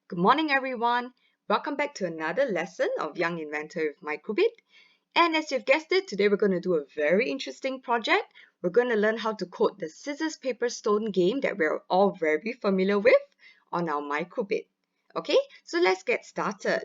Good morning, everyone. Welcome back to another lesson of Young Inventor with Microbit. And as you've guessed it, today we're going to do a very interesting project. We're going to learn how to code the scissors, paper, stone game that we're all very familiar with on our Microbit. Okay, so let's get started.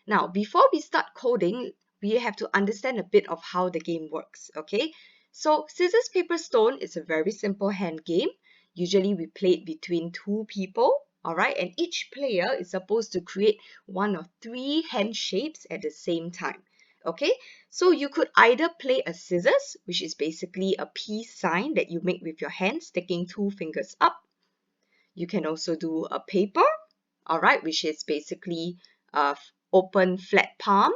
Now, before we start coding, we have to understand a bit of how the game works. Okay, so scissors, paper, stone is a very simple hand game. Usually we play it between two people. Alright, and each player is supposed to create one of three hand shapes at the same time. Okay, so you could either play a scissors, which is basically a peace sign that you make with your hand, sticking two fingers up. You can also do a paper, alright, which is basically a open flat palm.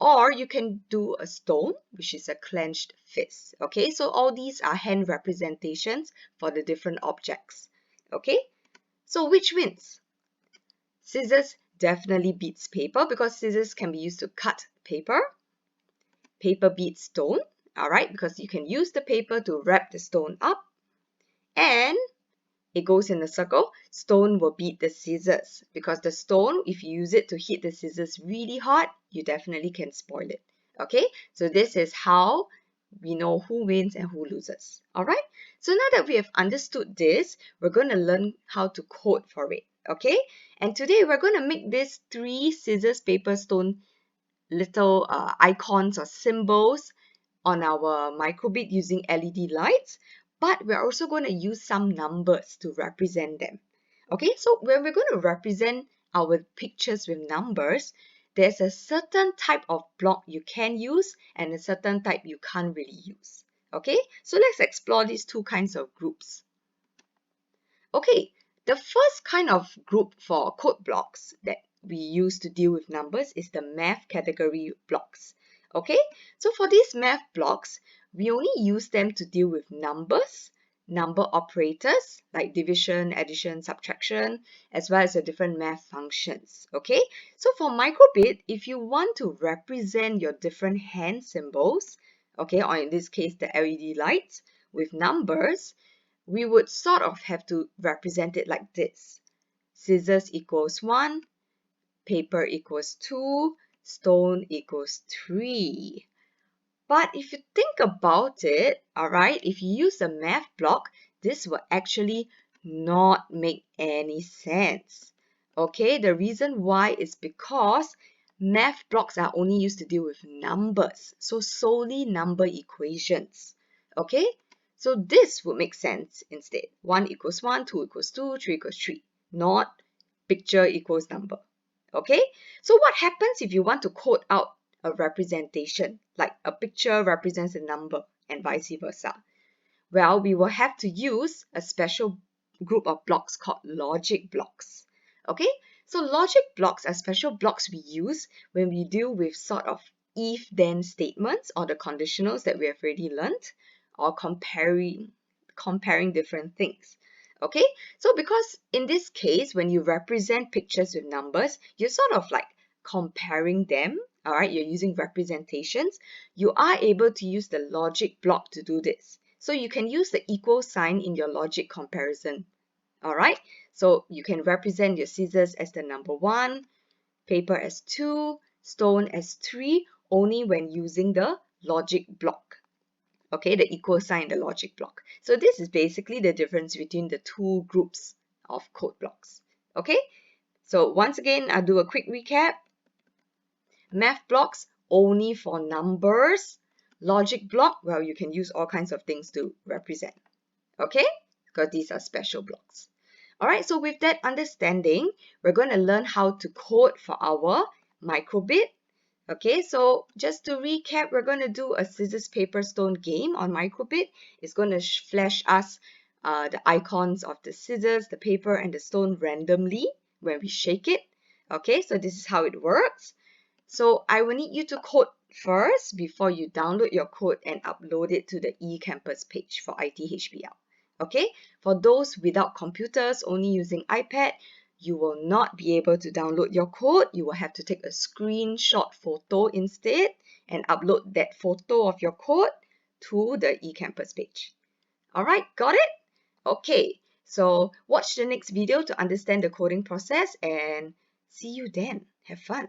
Or you can do a stone, which is a clenched fist. Okay, so all these are hand representations for the different objects. Okay, so which wins? Scissors definitely beats paper because scissors can be used to cut paper. Paper beats stone, alright, because you can use the paper to wrap the stone up. And it goes in a circle. Stone will beat the scissors because the stone, if you use it to hit the scissors really hard, you definitely can spoil it. Okay, so this is how we know who wins and who loses. Alright, so now that we have understood this, we're going to learn how to code for it. Okay, and today we're going to make these three scissors, paper, stone little icons or symbols on our microbit using LED lights, but we're also going to use some numbers to represent them. Okay, so when we're going to represent our pictures with numbers, there's a certain type of block you can use and a certain type you can't really use. Okay, so let's explore these two kinds of groups. Okay, the first kind of group for code blocks that we use to deal with numbers is the math category blocks. Okay, so for these math blocks, we only use them to deal with numbers, number operators like division, addition, subtraction, as well as the different math functions. Okay, so for microbit, if you want to represent your different hand symbols, okay, or in this case the LED lights with numbers, we would sort of have to represent it like this. Scissors equals 1, paper equals 2, stone equals 3. But if you think about it, alright, if you use a math block, this will actually not make any sense. Okay, the reason why is because math blocks are only used to deal with numbers, so solely number equations. Okay, so this would make sense instead. 1 equals 1, 2 equals 2, 3 equals 3, not picture equals number. Okay, so what happens if you want to code out a representation, like a picture represents a number and vice versa? Well, we will have to use a special group of blocks called logic blocks. Okay, so logic blocks are special blocks we use when we deal with sort of if-then statements or the conditionals that we have already learned, or comparing different things. Okay, so because in this case, when you represent pictures with numbers, you're sort of like comparing them. All right, you're using representations. You are able to use the logic block to do this. So you can use the equal sign in your logic comparison. All right, so you can represent your scissors as the number 1, paper as 2, stone as 3, only when using the logic block. Okay, the equal sign in the logic block. So this is basically the difference between the two groups of code blocks. Okay, so once again, I'll do a quick recap. Math blocks only for numbers. Logic block, well, you can use all kinds of things to represent. Okay, because these are special blocks. All right, so with that understanding, we're going to learn how to code for our microbit. Okay, so just to recap, we're going to do a scissors, paper, stone game on microbit. It's going to flash us the icons of the scissors, the paper, and the stone randomly when we shake it. Okay, so this is how it works. So I will need you to code first before you download your code and upload it to the eCampus page for ITHBL. Okay, for those without computers, only using iPad, you will not be able to download your code. You will have to take a screenshot photo instead and upload that photo of your code to the eCampus page. All right, got it? Okay, So watch the next video to understand the coding process and see you then. Have fun.